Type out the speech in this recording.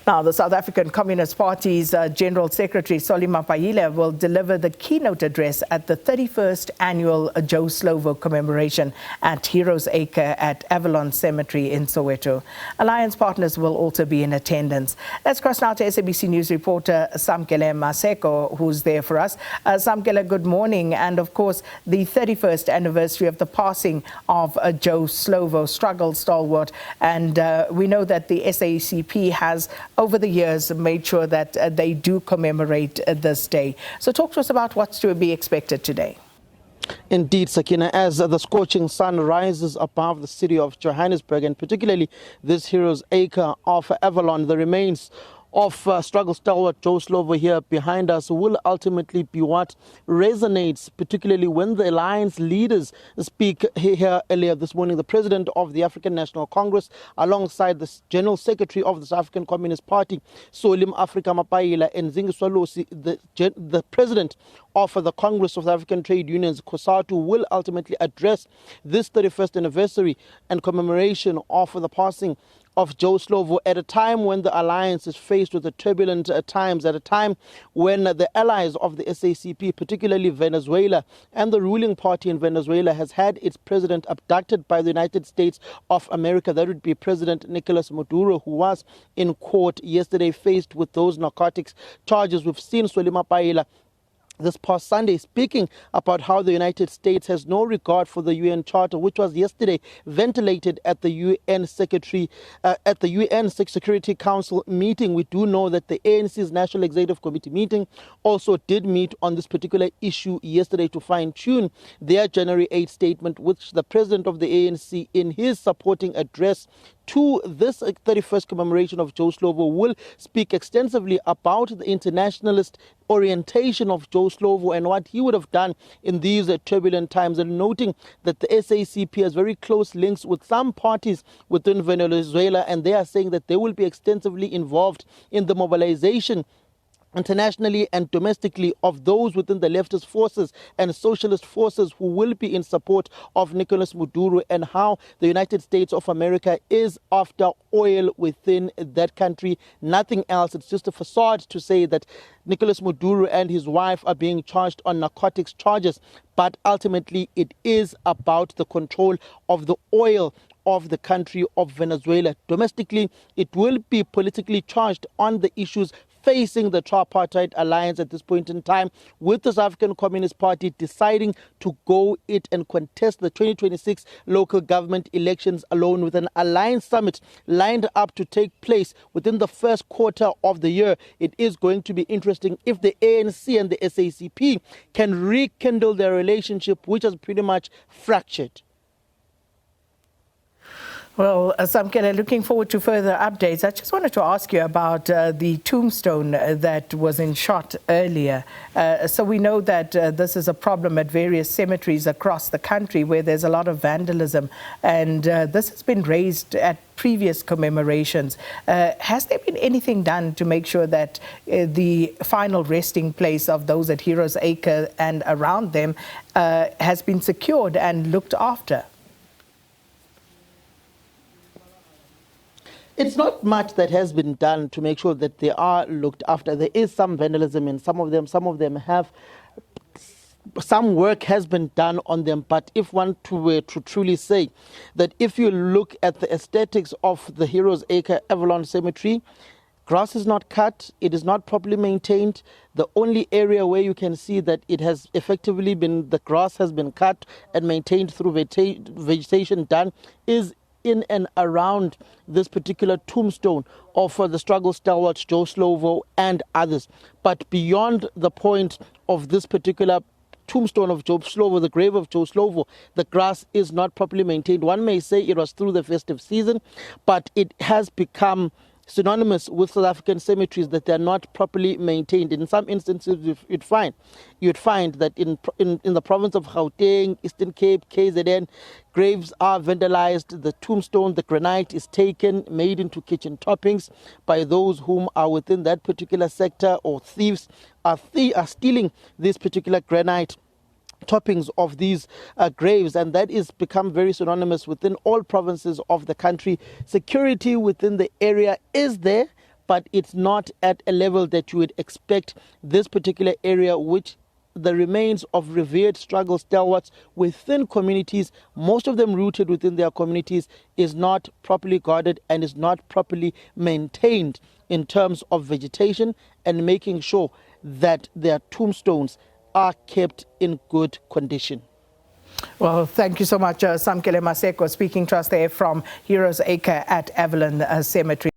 Now, the South African Communist Party's General Secretary, Mapaila, will deliver the keynote address at the 31st Annual Joe Slovo commemoration at Heroes Acre at Avalon Cemetery in Soweto. Alliance partners will also be in attendance. Let's cross now to SABC News reporter Samkele Maseko, who's there for us. Samkele, good morning. And of course, the 31st anniversary of the passing of Joe Slovo, struggle stalwart. And we know that the SACP has over the years made sure that they do commemorate this day. So talk to us about what's to be expected today. Indeed, Sakina, as the scorching sun rises above the city of Johannesburg, and particularly this Heroes Acre of Avalon, the remains of struggle stalwart Joe Slovo here behind us will ultimately be what resonates, particularly when the alliance leaders speak here earlier this morning. The president of the African National Congress, alongside the general secretary of the South African Communist Party, Solim Africa Mapaila, and Zingiswalosi, the president of the Congress of the African Trade Unions, COSATU, will ultimately address this 31st anniversary and commemoration of the passing of Joe Slovo at a time when the alliance is faced with the turbulent times, at a time when the allies of the SACP, particularly Venezuela and the ruling party in Venezuela, has had its president abducted by the United States of America. That would be President Nicolas Maduro, who was in court yesterday faced with those narcotics charges. We've seen Mapaila this past Sunday speaking about how the United States has no regard for the UN Charter, which was yesterday ventilated at the UN Security Council meeting. We do know that the ANC's National Executive Committee meeting also did meet on this particular issue yesterday to fine-tune their January 8 statement, which the president of the ANC, in his supporting address to this 31st commemoration of Joe Slovo, will speak extensively about the internationalist orientation of Joe Slovo and what he would have done in these turbulent times, and noting that the SACP has very close links with some parties within Venezuela, and they are saying that they will be extensively involved in the mobilization internationally and domestically of those within the leftist forces and socialist forces who will be in support of Nicolas Maduro, and how the United States of America is after oil within that country. Nothing else. It's just a facade to say that Nicolas Maduro and his wife are being charged on narcotics charges, but ultimately it is about the control of the oil of the country of Venezuela. Domestically, it will be politically charged on the issues facing the tripartite alliance at this point in time, with the South African Communist Party deciding to go it and contest the 2026 local government elections alone, with an alliance summit lined up to take place within the first quarter of the year. It is going to be interesting if the ANC and the SACP can rekindle their relationship, which has pretty much fractured. Well, Samkele, looking forward to further updates. I just wanted to ask you about the tombstone that was in shot earlier. So we know that this is a problem at various cemeteries across the country where there's a lot of vandalism, and this has been raised at previous commemorations. Has there been anything done to make sure that the final resting place of those at Heroes Acre and around them has been secured and looked after? It's not much that has been done to make sure that they are looked after. There is some vandalism in some of them. Some of them have, some work has been done on them. But if one were to truly say that if you look at the aesthetics of the Heroes Acre Avalon Cemetery, grass is not cut, it is not properly maintained. The only area where you can see that it has effectively been, the grass has been cut and maintained through vegetation done, is in and around this particular tombstone of the struggle stalwart Joe Slovo and others. But beyond the point of this particular tombstone of Joe Slovo, the grave of Joe Slovo, the grass is not properly maintained. One may say it was through the festive season, but it has become synonymous with South African cemeteries that they are not properly maintained. In some instances, you'd find that in the province of Gauteng, Eastern Cape, KZN, graves are vandalized. The tombstone, the granite, is taken, made into kitchen toppings by those whom are within that particular sector, or thieves are stealing this particular granite toppings of these graves, and that is become very synonymous within all provinces of the country. Security within the area is there, but it's not at a level that you would expect this particular area, which the remains of revered struggle stalwarts within communities, most of them rooted within their communities, is not properly guarded and is not properly maintained in terms of vegetation and making sure that their tombstones are kept in good condition. Well, thank you so much, Samkele Maseko, speaking to us there from Heroes Acre at Avalon Cemetery.